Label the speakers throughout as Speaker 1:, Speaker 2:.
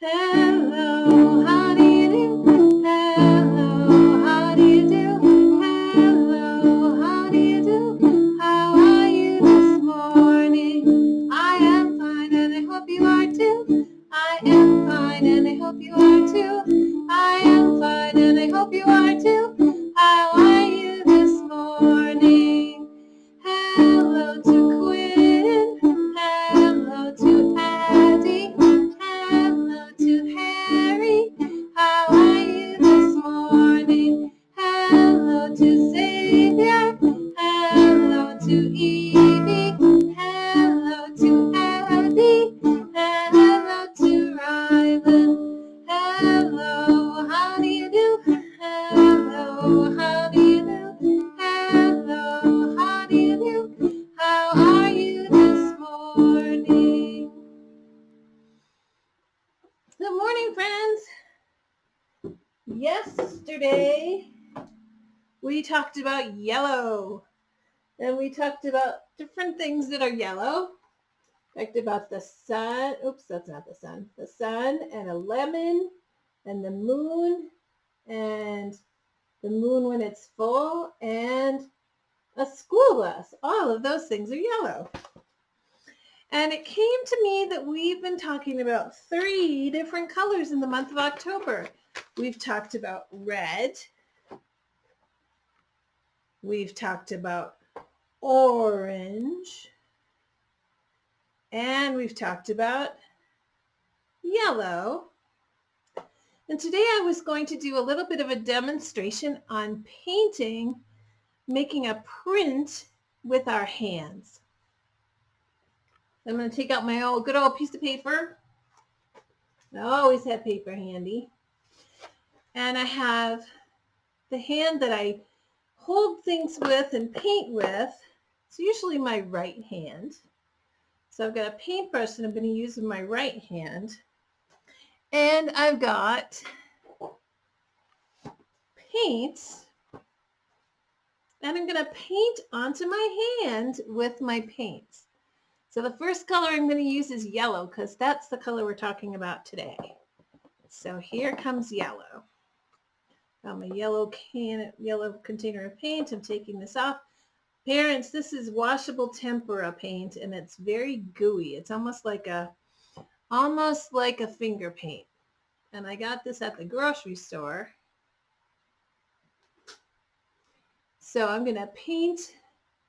Speaker 1: Hello, how do you do? Hello, how do you do? Hello, how do you do? How are you this morning? I am fine and I hope you are too. I am fine and I hope you are too. I am fine and I hope you are too. How are you this morning? Hello to Quinn. Hello to Addie. Hello to Harry. How are you this morning? Hello to Xavier. Hello to Evie. Hello to Abby. Hello to Rylan. Hello, how do you do? Hello, how do you do? Hello, how do you do? How are you this morning? Good morning, friends. Yesterday, we talked about yellow. And we talked about different things that are yellow. Talked about the sun. Oops, that's not the sun. The sun and a lemon and the moon and the moon when it's full and a school bus. All of those things are yellow. And it came to me that we've been talking about 3 different colors in the month of October. We've talked about red. We've talked about orange. And we've talked about yellow. And today I was going to do a little bit of a demonstration on painting, making a print with our hands. I'm going to take out my good old piece of paper. I always have paper handy. And I have the hand that I hold things with and paint with. It's usually my right hand. So I've got a paintbrush that I'm going to use in my right hand. And I've got paint. And I'm going to paint onto my hand with my paints. So the first color I'm going to use is yellow because that's the color we're talking about today. So here comes yellow. Got my yellow container of paint. I'm taking this off. Parents, this is washable tempera paint and it's very gooey. It's almost like a finger paint. And I got this at the grocery store. So I'm going to paint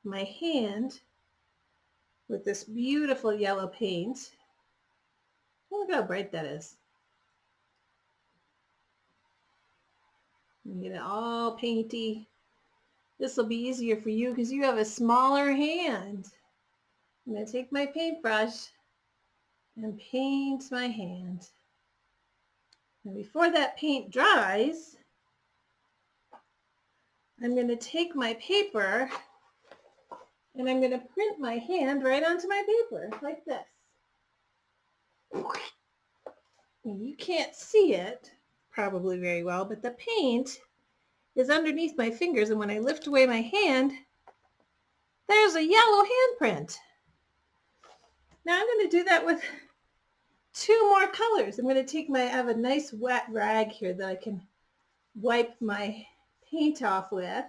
Speaker 1: my hand with this beautiful yellow paint. Oh, look how bright that is. Get it all painty. This will be easier for you because you have a smaller hand. I'm going to take my paintbrush and paint my hand. And before that paint dries, I'm going to take my paper and I'm going to print my hand right onto my paper like this. You can't see it probably very well, but the paint is underneath my fingers, and when I lift away my hand, there's a yellow handprint. Now I'm going to do that with 2 more colors. I'm going to take I have a nice wet rag here that I can wipe my paint off with.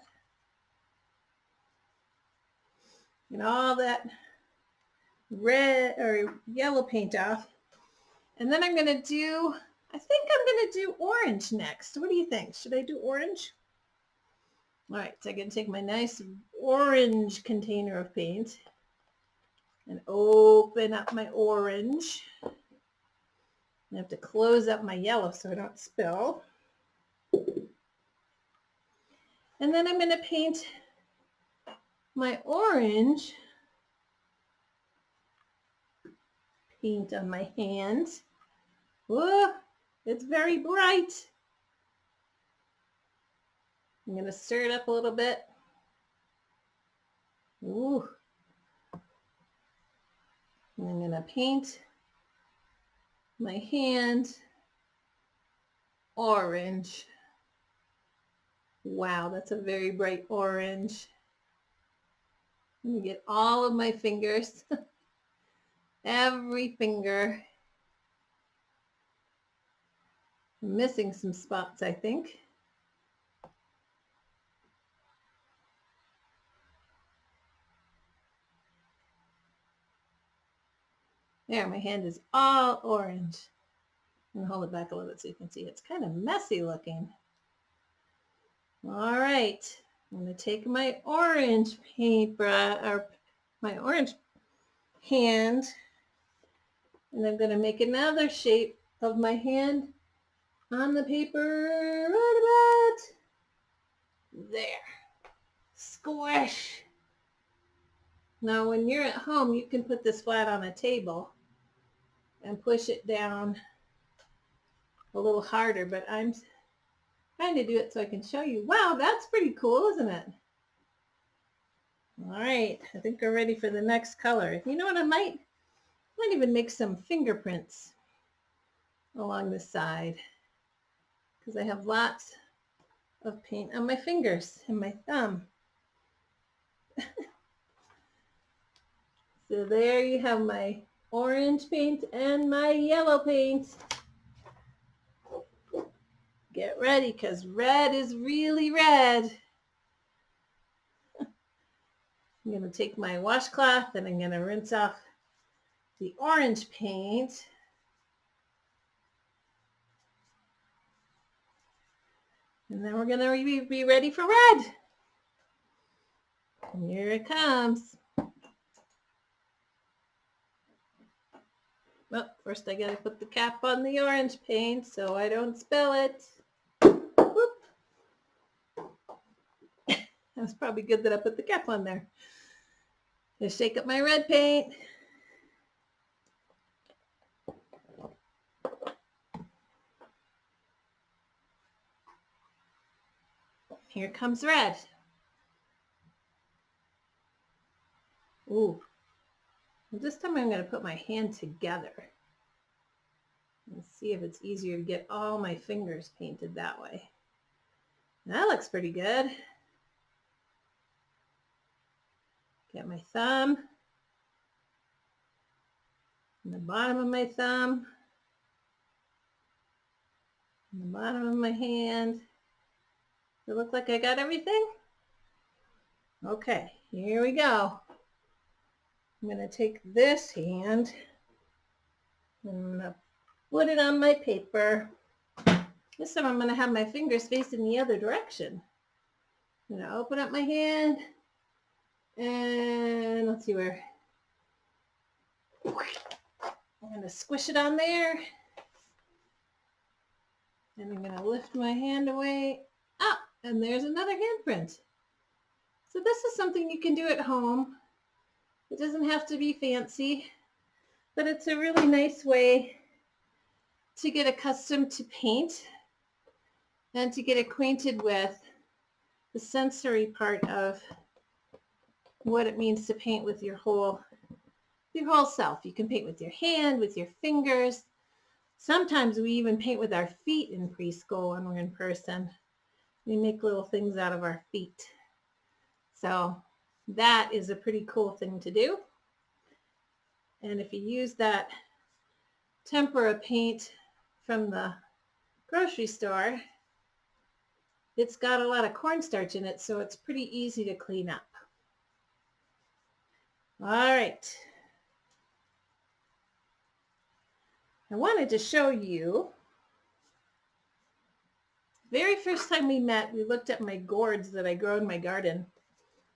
Speaker 1: And all that red or yellow paint off. And then I think I'm going to do orange next. What do you think? Should I do orange? All right, so I'm going to take my nice orange container of paint and open up my orange. I have to close up my yellow so I don't spill. And then I'm going to paint my orange paint on my hands. Whoa, it's very bright. I'm going to stir it up a little bit. Ooh. And I'm going to paint my hand orange. Wow, that's a very bright orange. Let me get all of my fingers, every finger. I'm missing some spots, I think. There, my hand is all orange. I'm going to hold it back a little bit so you can see. It's kind of messy looking. All right, I'm going to take my orange paintbrush, or my orange hand, and I'm going to make another shape of my hand on the paper right about there. Squish. Now when you're at home, you can put this flat on a table and push it down a little harder, but I'm trying to do it so I can show you. Wow, that's pretty cool, isn't it? All right, I think we're ready for the next color. You know what, I might even make some fingerprints along the side because I have lots of paint on my fingers and my thumb. So there you have my orange paint and my yellow paint. Get ready because red is really red. I'm going to take my washcloth and I'm going to rinse off the orange paint. And then we're going to be ready for red. And here it comes. Well, first I got to put the cap on the orange paint so I don't spill it. Whoop. That was probably good that I put the cap on there. Just shake up my red paint. Here comes red. Ooh. This time I'm going to put my hand together and see if it's easier to get all my fingers painted that way. That looks pretty good. Get my thumb and the bottom of my thumb and the bottom of my hand. Does it look like I got everything? Okay, here we go. I'm going to take this hand and I'm going to put it on my paper. This time I'm going to have my fingers facing the other direction. I'm going to open up my hand and let's see where. I'm going to squish it on there. And I'm going to lift my hand away. Ah, and there's another handprint. So this is something you can do at home. It doesn't have to be fancy, but it's a really nice way to get accustomed to paint and to get acquainted with the sensory part of what it means to paint with your whole self. You can paint with your hand, with your fingers. Sometimes we even paint with our feet in preschool when we're in person. We make little things out of our feet. So that is a pretty cool thing to do. And if you use that tempera paint from the grocery store, it's got a lot of cornstarch in it, so it's pretty easy to clean up. All right. I wanted to show you, very first time we met, we looked at my gourds that I grow in my garden.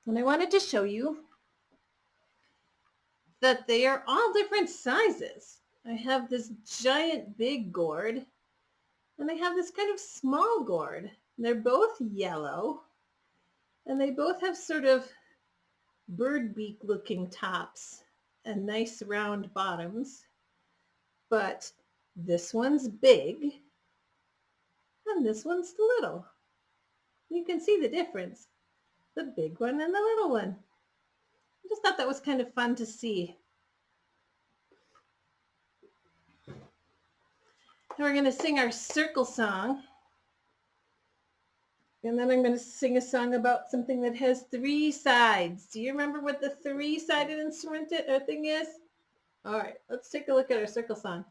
Speaker 1: And I wanted to show you that they are all different sizes. I have this giant big gourd and I have this kind of small gourd. They're both yellow and they both have sort of bird beak looking tops and nice round bottoms. But this one's big and this one's little. You can see the difference. The big one and the little one. I just thought that was kind of fun to see. Now we're going to sing our circle song. And then I'm going to sing a song about something that has 3 sides. Do you remember what the 3-sided instrument thing is? All right, let's take a look at our circle song.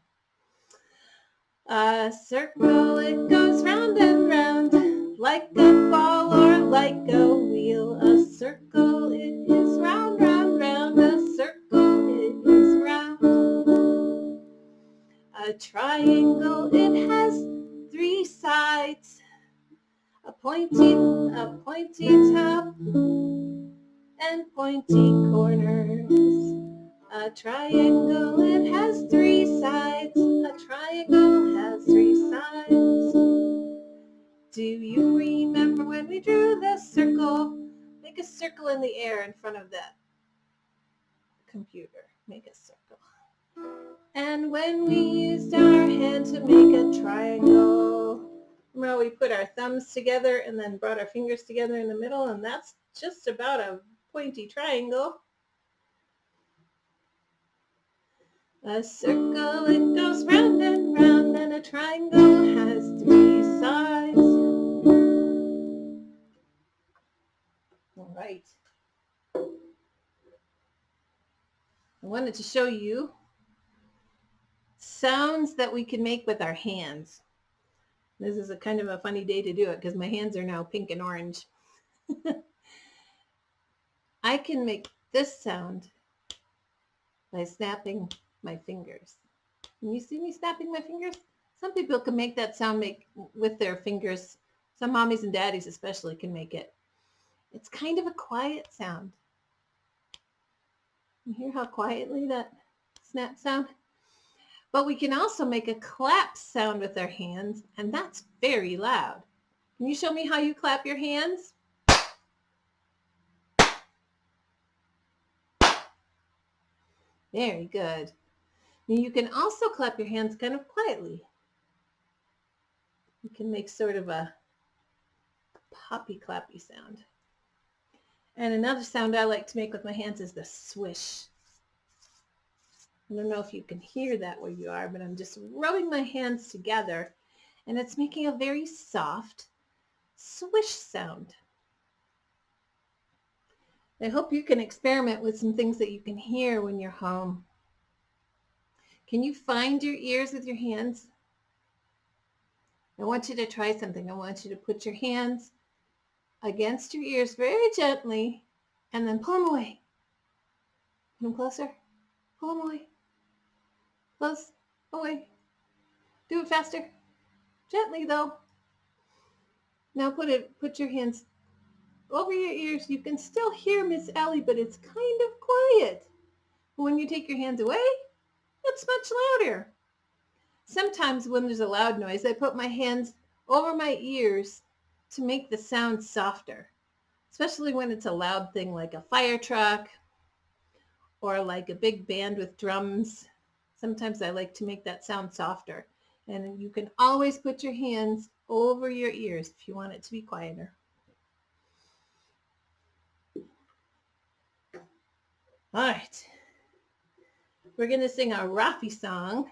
Speaker 1: A circle, it goes round and round, like a ball or like a wheel. A circle, it is round, round, round. A circle, it is round. A triangle, it has three sides, a pointy top, and pointy corners. A triangle, it has three sides. A triangle has three sides. Do you remember when we drew the circle? Make a circle in the air in front of that computer. Make a circle. And when we used our hand to make a triangle, remember we put our thumbs together and then brought our fingers together in the middle, and that's just about a pointy triangle. A circle, it goes round and round, and a triangle has three sides. All right. I wanted to show you sounds that we can make with our hands. This is a kind of a funny day to do it because my hands are now pink and orange. I can make this sound by snapping my fingers. Can you see me snapping my fingers? Some people can make that sound with their fingers. Some mommies and daddies especially can make it. It's kind of a quiet sound. You hear how quietly that snap sound? But we can also make a clap sound with our hands, and that's very loud. Can you show me how you clap your hands? Very good. And you can also clap your hands kind of quietly. You can make sort of a poppy clappy sound. And another sound I like to make with my hands is the swish. I don't know if you can hear that where you are, but I'm just rubbing my hands together and it's making a very soft swish sound. I hope you can experiment with some things that you can hear when you're home. Can you find your ears with your hands? I want you to try something. I want you to put your hands against your ears very gently and then pull them away. Put them closer. Pull them away. Close. Away. Do it faster. Gently though. Now put your hands over your ears. You can still hear Miss Ellie, but it's kind of quiet. But when you take your hands away, it's much louder. Sometimes when there's a loud noise, I put my hands over my ears to make the sound softer, especially when it's a loud thing like a fire truck or like a big band with drums. Sometimes I like to make that sound softer. And you can always put your hands over your ears if you want it to be quieter. All right. We're going to sing a Rafi song.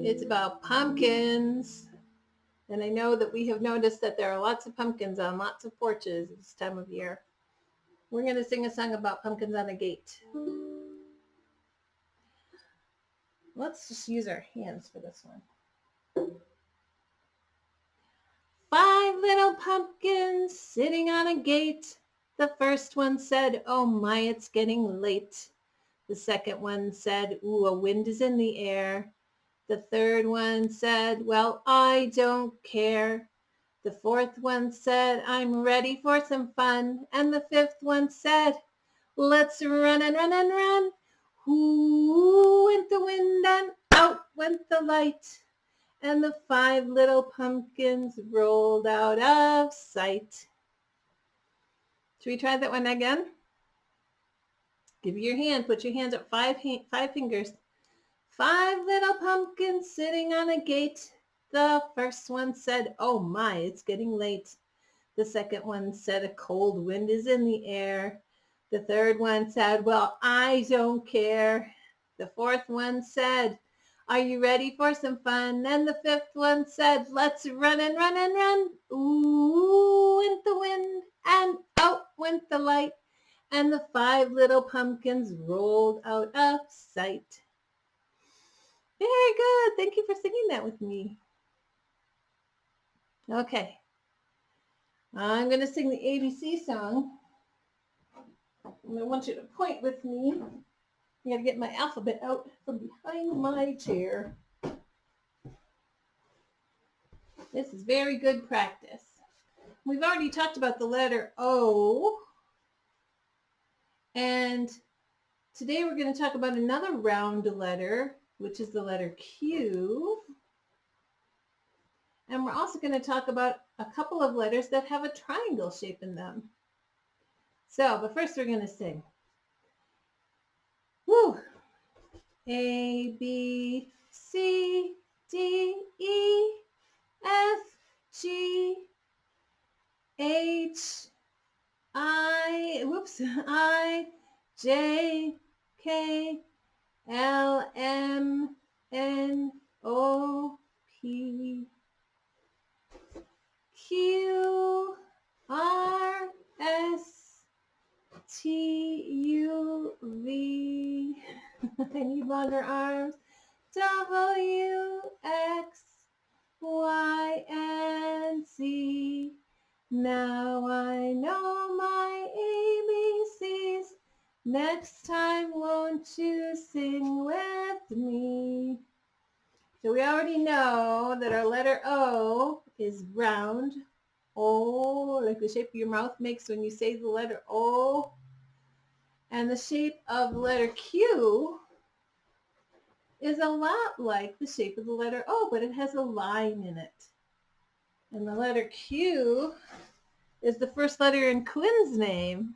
Speaker 1: It's about pumpkins. And I know that we have noticed that there are lots of pumpkins on lots of porches this time of year. We're going to sing a song about pumpkins on a gate. Let's just use our hands for this one. 5 little pumpkins sitting on a gate. The first one said, "Oh my, it's getting late." The second one said, "Ooh, a wind is in the air." The third one said, "Well, I don't care." The fourth one said, "I'm ready for some fun." And the fifth one said, "Let's run and run and run." Who went the wind and out went the light. And the 5 little pumpkins rolled out of sight. Should we try that one again? Give your hand. Put your hands up. 5 fingers. 5 little pumpkins sitting on a gate. The first one said, "Oh my, it's getting late." The second one said, "A cold wind is in the air." The third one said, "Well, I don't care." The fourth one said, "Are you ready for some fun?" And the fifth one said, "Let's run and run and run." Ooh went the wind and out went the light. and the 5 little pumpkins rolled out of sight. Very good. Thank you for singing that with me. Okay. I'm going to sing the ABC song. And I want you to point with me. I got to get my alphabet out from behind my chair. This is very good practice. We've already talked about the letter O. And today we're going to talk about another round letter, which is the letter Q. And we're also going to talk about a couple of letters that have a triangle shape in them. But first we're going to sing. Woo! A, B, C, D, E, F, G, H, I, J, K, L, M, N, O, P, Q, R, S, T, U, V. I need longer arms. W, X, Y, and Z. Now I know my ABCs. Next time, won't you sing with me? So we already know that our letter O is round. O, like the shape your mouth makes when you say the letter O. And the shape of the letter Q is a lot like the shape of the letter O, but it has a line in it. And the letter Q is the first letter in Quinn's name.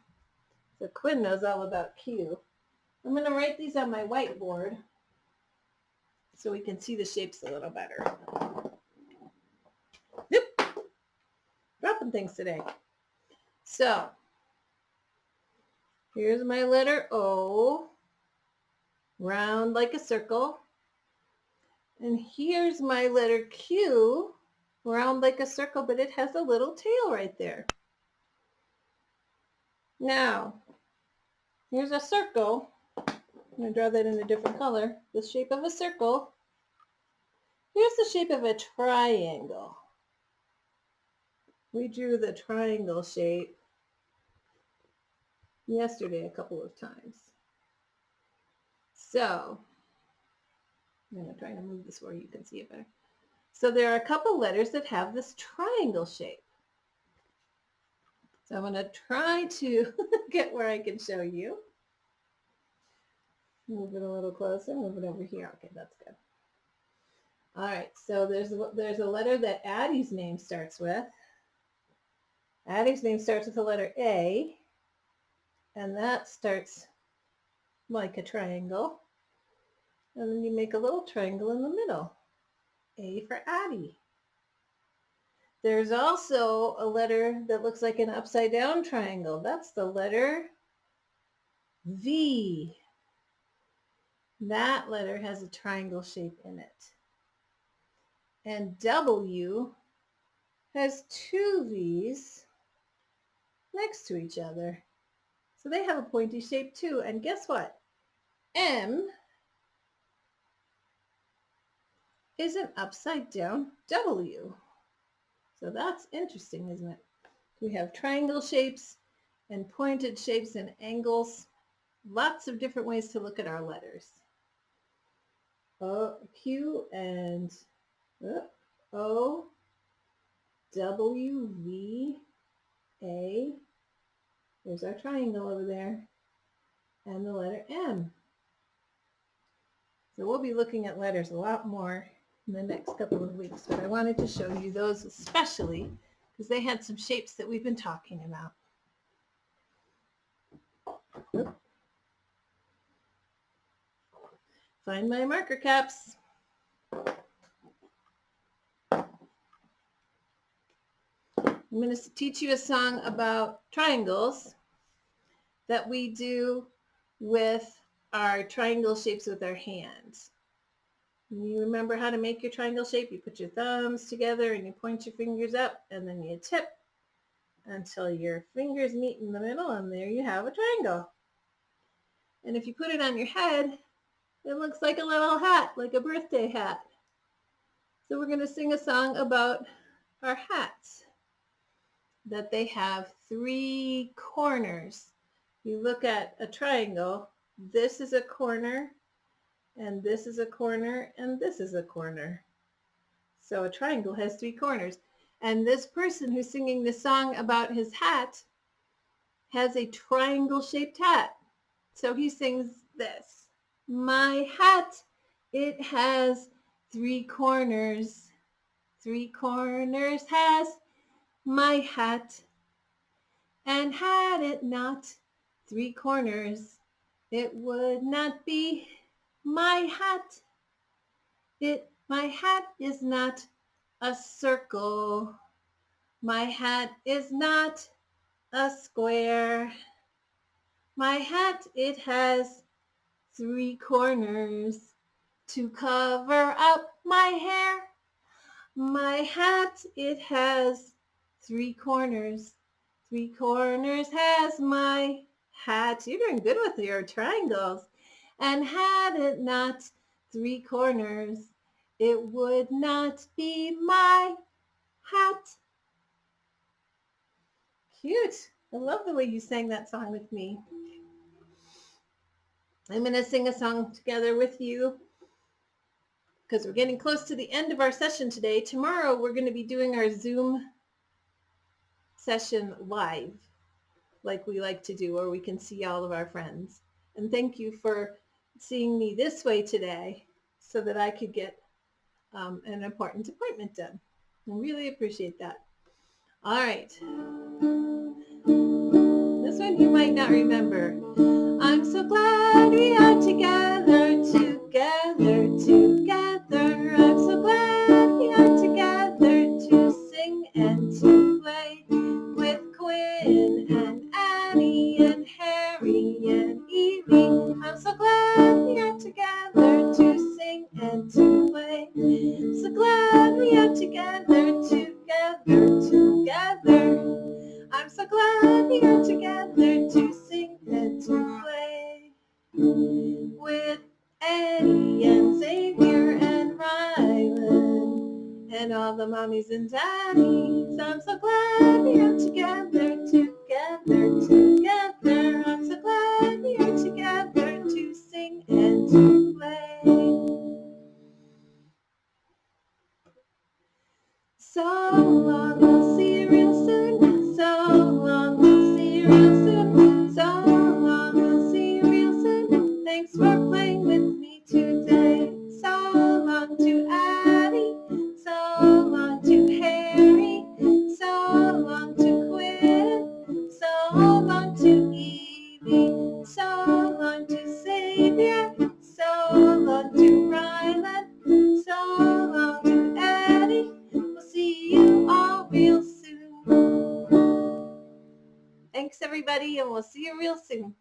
Speaker 1: So Quinn knows all about Q. I'm going to write these on my whiteboard so we can see the shapes a little better. Yep. Dropping things today. So here's my letter O, round like a circle. And here's my letter Q, round like a circle, but it has a little tail right there. Now, here's a circle. I'm going to draw that in a different color. The shape of a circle. Here's the shape of a triangle. We drew the triangle shape yesterday a couple of times. So, I'm going to try to move this where you can see it better. So there are a couple letters that have this triangle shape. So I'm going to try to get where I can show you. Move it a little closer, move it over here. Okay, that's good. All right, so there's a letter that Addie's name starts with. Addie's name starts with the letter A, and that starts like a triangle. And then you make a little triangle in the middle. A for Addie. There's also a letter that looks like an upside down triangle. That's the letter V. That letter has a triangle shape in it. And W has two V's next to each other. So they have a pointy shape too. And guess what? M is an upside down W. So that's interesting, isn't it? We have triangle shapes and pointed shapes and angles. Lots of different ways to look at our letters. O, Q, and O, W, V, A. There's our triangle over there. And the letter M. So we'll be looking at letters a lot more in the next couple of weeks, but I wanted to show you those especially because they had some shapes that we've been talking about. Oop. Find my marker caps. I'm going to teach you a song about triangles that we do with our triangle shapes with our hands. You remember how to make your triangle shape? You put your thumbs together and you point your fingers up and then you tip until your fingers meet in the middle, and there you have a triangle. And if you put it on your head, it looks like a little hat, like a birthday hat. So we're going to sing a song about our hats, that they have 3 corners. You look at a triangle, this is a corner, and this is a corner, and this is a corner. So a triangle has 3 corners. And this person who's singing this song about his hat has a triangle-shaped hat. So he sings this. My hat, it has 3 corners. 3 corners has my hat. And had it not 3 corners, it would not be my hat. My hat is not a circle. My hat is not a square. My hat, it has 3 corners to cover up my hair. My hat, it has 3 corners. 3 corners has my hat. You're doing good with your triangles. And had it not 3 corners, it would not be my hat. Cute. I love the way you sang that song with me. I'm going to sing a song together with you because we're getting close to the end of our session today. Tomorrow we're going to be doing our Zoom session live, like we like to do, where we can see all of our friends. And thank you for seeing me this way today so that I could get an important appointment done. I really appreciate that. All right. This one you might not remember. I'm so glad we are together, together, together. I'm so glad we are together to sing and to play with Quinn and Annie and Harry and Evie. I'm so glad we are together to sing and to play. I'm so glad we are together, together, together. I'm so glad we are together to sing and to play with Eddie and Xavier and Rylan and all the mommies and daddies. I'm so glad we are together, together, together. I'm so glad we are together to sing and to play. So long, we'll see you real soon. So long, we'll see you real soon. So long, we'll see you real soon. Thanks for playing with me today. So long to Addie. So long to Harry. So long to Quinn. So long to Evie. So long to Xavier. So long to Rylan. So long to Eddie. We'll see you all real soon. Thanks, everybody, and we'll see you real soon.